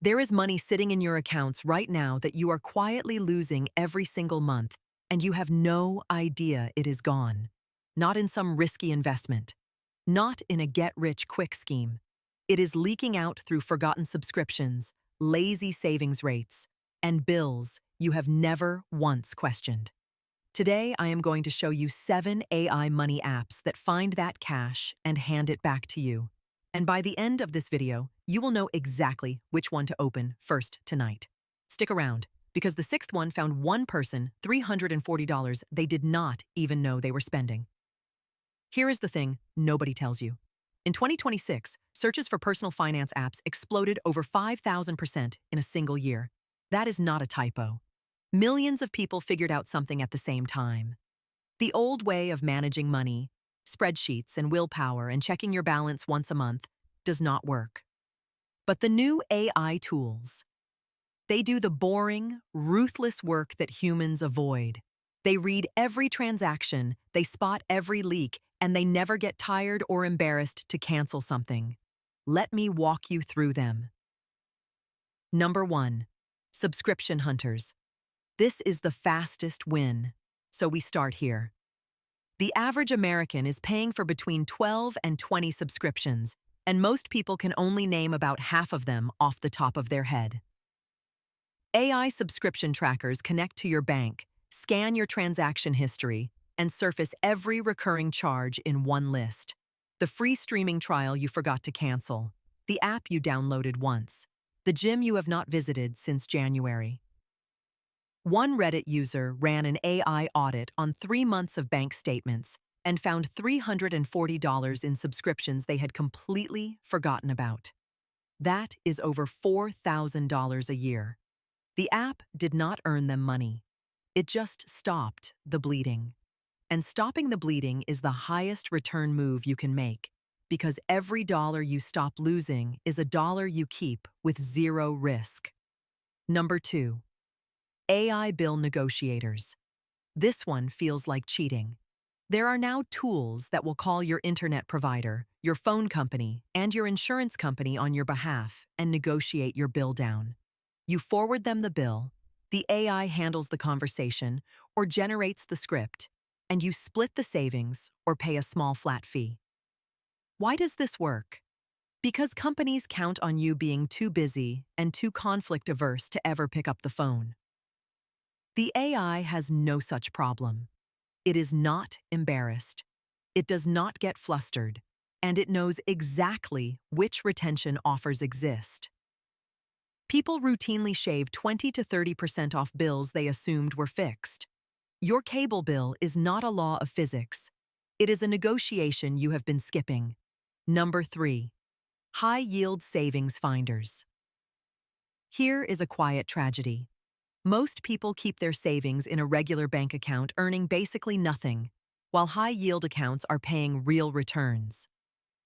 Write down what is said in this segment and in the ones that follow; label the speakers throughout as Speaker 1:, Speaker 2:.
Speaker 1: There is money sitting in your accounts right now that you are quietly losing every single month, and you have no idea it is gone. Not in some risky investment. Not in a get-rich-quick scheme. It is leaking out through forgotten subscriptions, lazy savings rates, and bills you have never once questioned. Today, I am going to show you 7 AI money apps that find that cash and hand it back to you. And by the end of this video, you will know exactly which one to open first tonight. Stick around, because the 6th one found one person $340 they did not even know they were spending. Here is the thing nobody tells you. In 2026, searches for personal finance apps exploded over 5,000% in a single year. That is not a typo. Millions of people figured out something at the same time. The old way of managing money, spreadsheets and willpower and checking your balance once a month, does not work. But the new AI tools, they do the boring, ruthless work that humans avoid. They read every transaction, they spot every leak, and they never get tired or embarrassed to cancel something. Let me walk you through them. Number 1. Subscription Hunters. This is the fastest win, so we start here. The average American is paying for between 12 and 20 subscriptions, and most people can only name about half of them off the top of their head. AI subscription trackers connect to your bank, scan your transaction history, and surface every recurring charge in one list. The free streaming trial you forgot to cancel, the app you downloaded once, the gym you have not visited since January. One Reddit user ran an AI audit on 3 months of bank statements and found $340 in subscriptions they had completely forgotten about. That is over $4,000 a year. The app did not earn them money. It just stopped the bleeding. And stopping the bleeding is the highest return move you can make, because every dollar you stop losing is a dollar you keep with zero risk. Number 2. AI bill negotiators. This one feels like cheating. There are now tools that will call your internet provider, your phone company, and your insurance company on your behalf and negotiate your bill down. You forward them the bill, the AI handles the conversation or generates the script, and you split the savings or pay a small flat fee. Why does this work? Because companies count on you being too busy and too conflict-averse to ever pick up the phone. The AI has no such problem. It is not embarrassed. It does not get flustered, and it knows exactly which retention offers exist. People routinely shave 20 to 30% off bills they assumed were fixed. Your cable bill is not a law of physics. It is a negotiation you have been skipping. Number 3. High-yield savings finders. Here is a quiet tragedy. Most people keep their savings in a regular bank account earning basically nothing, while high-yield accounts are paying real returns.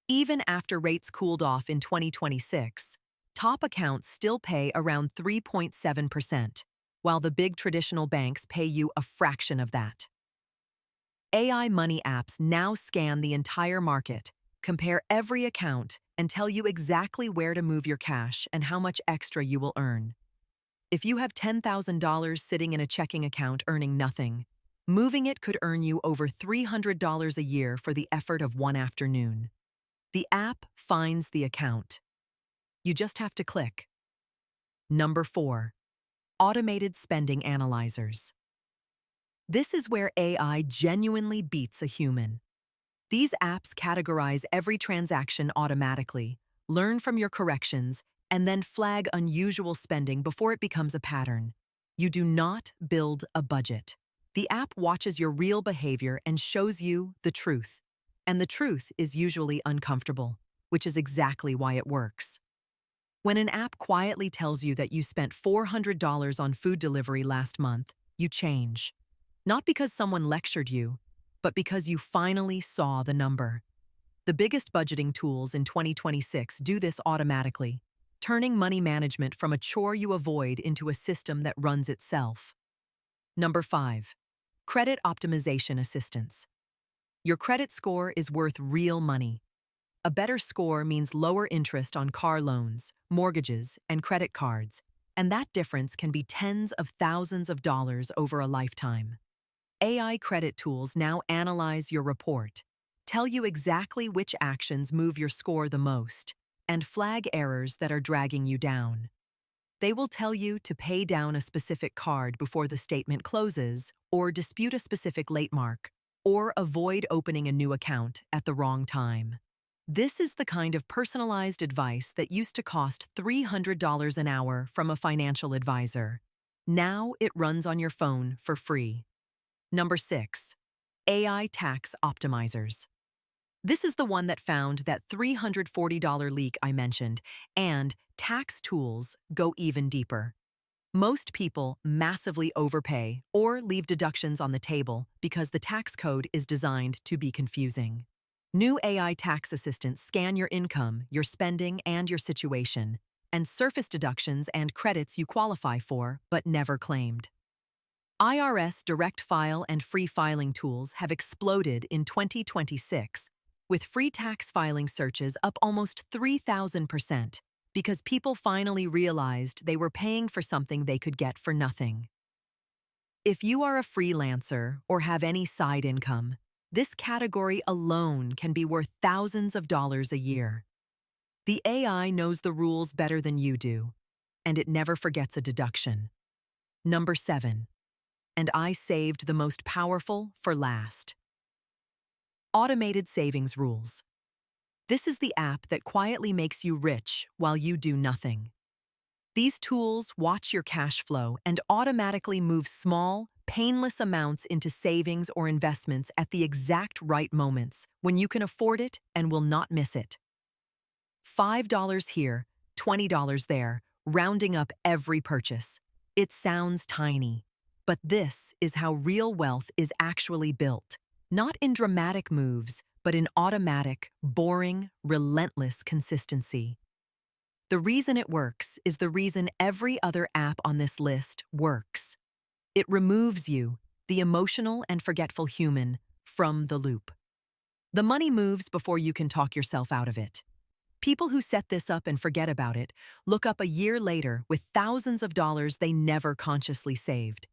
Speaker 1: Even after rates cooled off in 2026, top accounts still pay around 3.7%, while the big traditional banks pay you a fraction of that. AI money apps now scan the entire market, compare every account, and tell you exactly where to move your cash and how much extra you will earn. If you have $10,000 sitting in a checking account earning nothing, moving it could earn you over $300 a year for the effort of one afternoon. The app finds the account. You just have to click. Number 4. Automated spending analyzers. This is where AI genuinely beats a human. These apps categorize every transaction automatically, learn from your corrections, and then flag unusual spending before it becomes a pattern. You do not build a budget. The app watches your real behavior and shows you the truth. And the truth is usually uncomfortable, which is exactly why it works. When an app quietly tells you that you spent $400 on food delivery last month, you change. Not because someone lectured you, but because you finally saw the number. The biggest budgeting tools in 2026 do this automatically, turning money management from a chore you avoid into a system that runs itself. Number 5. Credit optimization assistance. Your credit score is worth real money. A better score means lower interest on car loans, mortgages, and credit cards, and that difference can be tens of thousands of dollars over a lifetime. AI credit tools now analyze your report, tell you exactly which actions move your score the most, and flag errors that are dragging you down. They will tell you to pay down a specific card before the statement closes, or dispute a specific late mark, or avoid opening a new account at the wrong time. This is the kind of personalized advice that used to cost $300 an hour from a financial advisor. Now it runs on your phone for free. Number 6. AI Tax Optimizers. This is the one that found that $340 leak I mentioned, and tax tools go even deeper. Most people massively overpay or leave deductions on the table because the tax code is designed to be confusing. New AI tax assistants scan your income, your spending, and your situation, and surface deductions and credits you qualify for but never claimed. IRS direct file and free filing tools have exploded in 2026, with free tax filing searches up almost 3,000%, because people finally realized they were paying for something they could get for nothing. If you are a freelancer or have any side income, this category alone can be worth thousands of dollars a year. The AI knows the rules better than you do, and it never forgets a deduction. Number 7. And I saved the most powerful for last. Automated savings rules. This is the app that quietly makes you rich while you do nothing. These tools watch your cash flow and automatically move small, painless amounts into savings or investments at the exact right moments when you can afford it and will not miss it. $5 here, $20 there, rounding up every purchase. It sounds tiny, but this is how real wealth is actually built, not in dramatic moves, but in automatic, boring, relentless consistency. The reason it works is the reason every other app on this list works. It removes you, the emotional and forgetful human, from the loop. The money moves before you can talk yourself out of it. People who set this up and forget about it look up a year later with thousands of dollars they never consciously saved.